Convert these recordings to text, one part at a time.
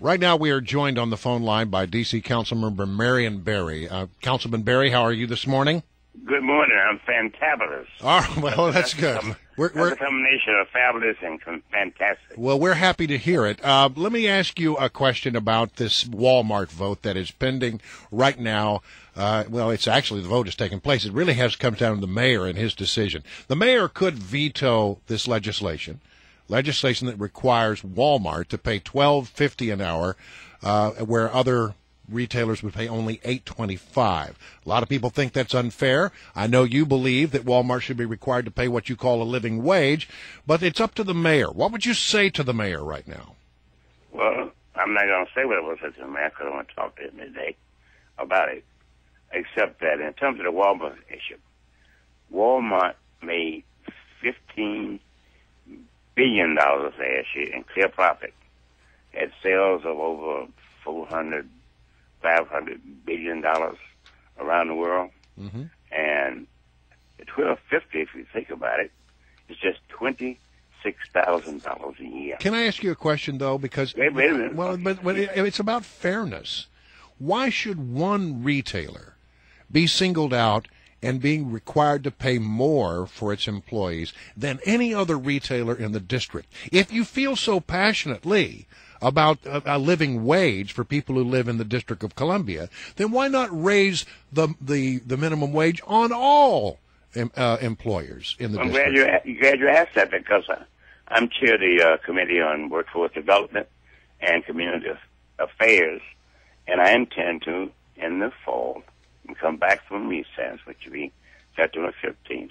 Right now we are joined on the phone line by D.C. Councilmember Marion Barry. Councilman Barry, how are you this morning? Good morning. I'm fantabulous. Oh, well, that's good. That's a combination of fabulous and fantastic. Well, we're happy to hear it. Let me ask you a question about this Walmart vote that is pending right now. It's actually the vote is taking place. It really has come down to the mayor and his decision. The mayor could veto this legislation that requires Walmart to pay $12.50 an hour, where other retailers would pay only $8.25. A lot of people think that's unfair. I know you believe that Walmart should be required to pay what you call a living wage, but it's up to the mayor. What would you say to the mayor right now? Well, I'm not going to say what I was to the mayor because I want to talk to him today about it, except that in terms of the Walmart issue, Walmart made $15 billion last year in clear profit, had sales of over $500 billion around the world, and the $12.50, if you think about it, is just $26,000 a year. Can I ask you a question though? Because wait a minute. Well, but it's about fairness. Why should one retailer be singled out and being required to pay more for its employees than any other retailer in the district? If you feel so passionately about a living wage for people who live in the District of Columbia, then why not raise the minimum wage on all employers in the district? I'm glad you asked that because I'm chair of the Committee on Workforce Development and Community Affairs, and I intend to, in the fall, come back from recess, which will be September 15th,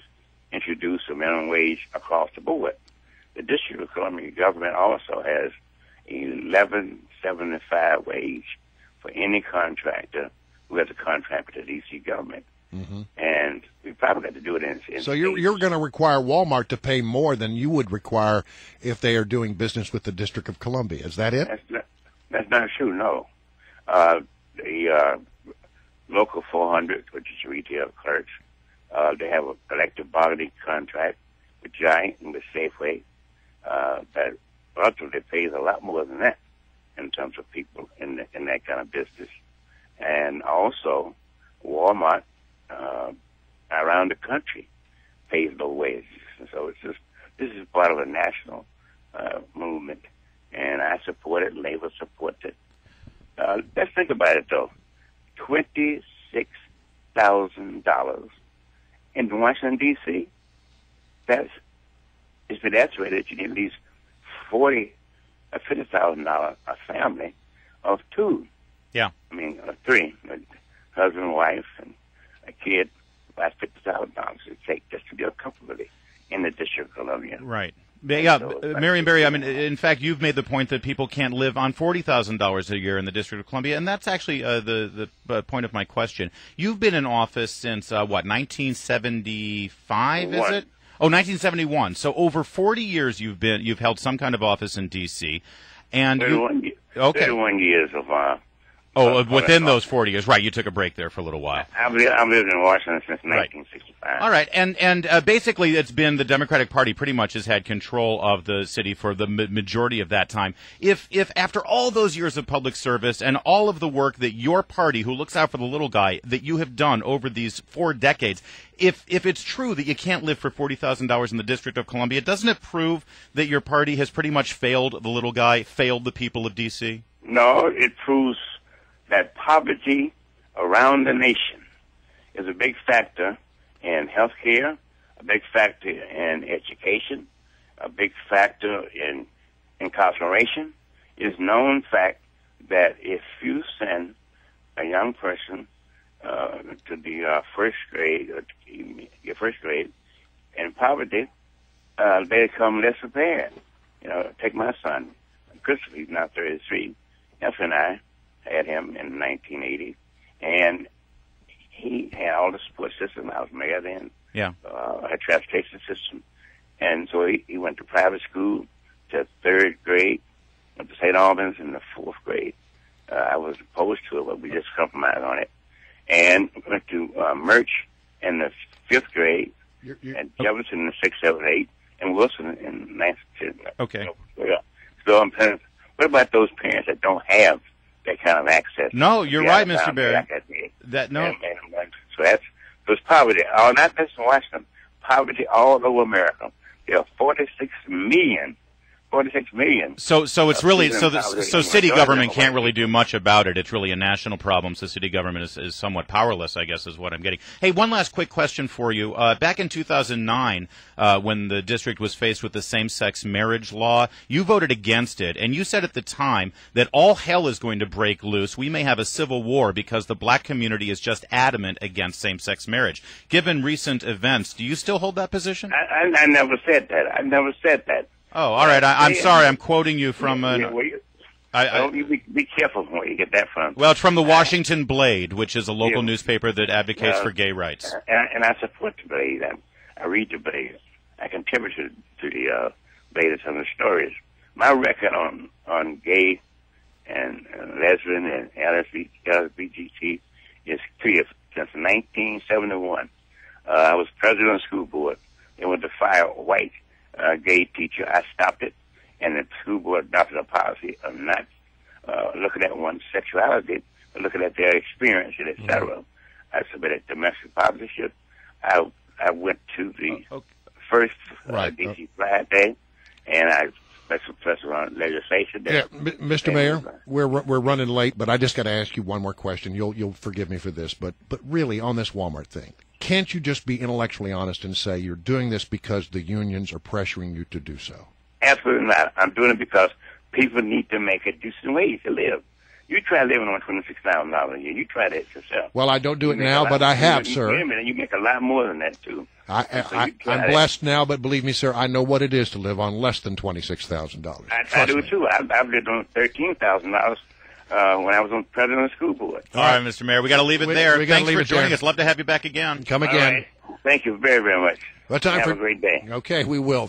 introduce a minimum wage across the board. The District of Columbia government also has $11.75 wage for any contractor who has a contract with the D.C. government. And we probably got to do it in so you're going to require Walmart to pay more than you would require if they are doing business with the District of Columbia. Is that it? That's not true, no. The Local 400, which is retail clerks, they have a collective bargaining contract with Giant and with Safeway that ultimately pays a lot more than that in terms of people in that kind of business. And also, Walmart around the country pays low wages. And so this is part of a national movement, and I support it. Labor supports it. Let's think about it, though. $26,000 in Washington, D.C. It's been estimated that you need at least $50,000 a family of two. Yeah. I mean, three, husband, wife, and a kid. About $50,000 it takes just to live comfortably in the District of Columbia. Right. Yeah, Marion Barry, I mean, in fact, you've made the point that people can't live on $40,000 a year in the District of Columbia, and that's actually the point of my question. You've been in office since, 1975, is it? Oh, 1971. So over 40 years you've held some kind of office in D.C. And 31 years of within those 40 years, right? You took a break there for a little while. I've lived in Washington since 1965. All right, and basically, it's been the Democratic Party pretty much has had control of the city for the majority of that time. If after all those years of public service and all of the work that your party, who looks out for the little guy, that you have done over these 4 decades, if it's true that you can't live for $40,000 in the District of Columbia, doesn't it prove that your party has pretty much failed the little guy, failed the people of D.C.? No, it proves that poverty around the nation is a big factor in health care, a big factor in education, a big factor in incarceration. It's known fact that if you send a young person to the first grade in poverty, they become less prepared. Take my son, Christopher, he's now 33. F and I had him in 1980, and he had all the support system. I was mayor then. Yeah. A transportation system, and so he went to private school to 3rd grade, went to St. Albans in the 4th grade. I was opposed to it, but we just compromised on it, and went to Merch in the 5th grade, and Jefferson in the 6th, 7th, 8th, and Wilson in 9th, 10th. Okay. So I'm What about those parents that don't have that kind of access? No, you're right, Mr. Barry. So it's poverty. Not just in Washington. Poverty all over America. There are 46 million. So it's really so city government can't really do much about it. It's really a national problem. So city government is somewhat powerless, I guess, is what I'm getting. Hey, one last quick question for you. Back in 2009, when the district was faced with the same-sex marriage law, you voted against it, and you said at the time that all hell is going to break loose. We may have a civil war because the black community is just adamant against same-sex marriage. Given recent events, do you still hold that position? I never said that. I never said that. Oh, all right. I'm sorry. I'm quoting you from. Be careful where you get that from. Well, it's from the Washington Blade, which is a local newspaper that advocates for gay rights. And I support the Blade. I read the Blade. I contribute to the Blade of some of the stories. My record on gay and lesbian and LGBT is clear since 1971. I was president of the school board. They went to fire a white gay teacher. I stopped it, and the school board adopted a policy of not looking at one's sexuality, but looking at their experience, and etc. I submitted domestic partnership. I went to the first D.C. Pride Day, and I special professor on legislation. Yeah, Mr. Mayor, we're running late, but I just got to ask you one more question. You'll forgive me for this, but really on this Walmart thing. Can't you just be intellectually honest and say you're doing this because the unions are pressuring you to do so? Absolutely not. I'm doing it because people need to make a decent wage to live. You try living on $26,000 a year. You try that yourself. Well, I don't do it now, but I have, sir. And you make a lot more than that, too. I'm blessed now, but believe me, sir, I know what it is to live on less than $26,000. I do, too. I've lived on $13,000 when I was on president of the school board. All right, Mr. Mayor, we got to leave it there. Thanks for joining us. Love to have you back again. Come again. Right. Thank you very, very much. Have a great day. Okay, we will.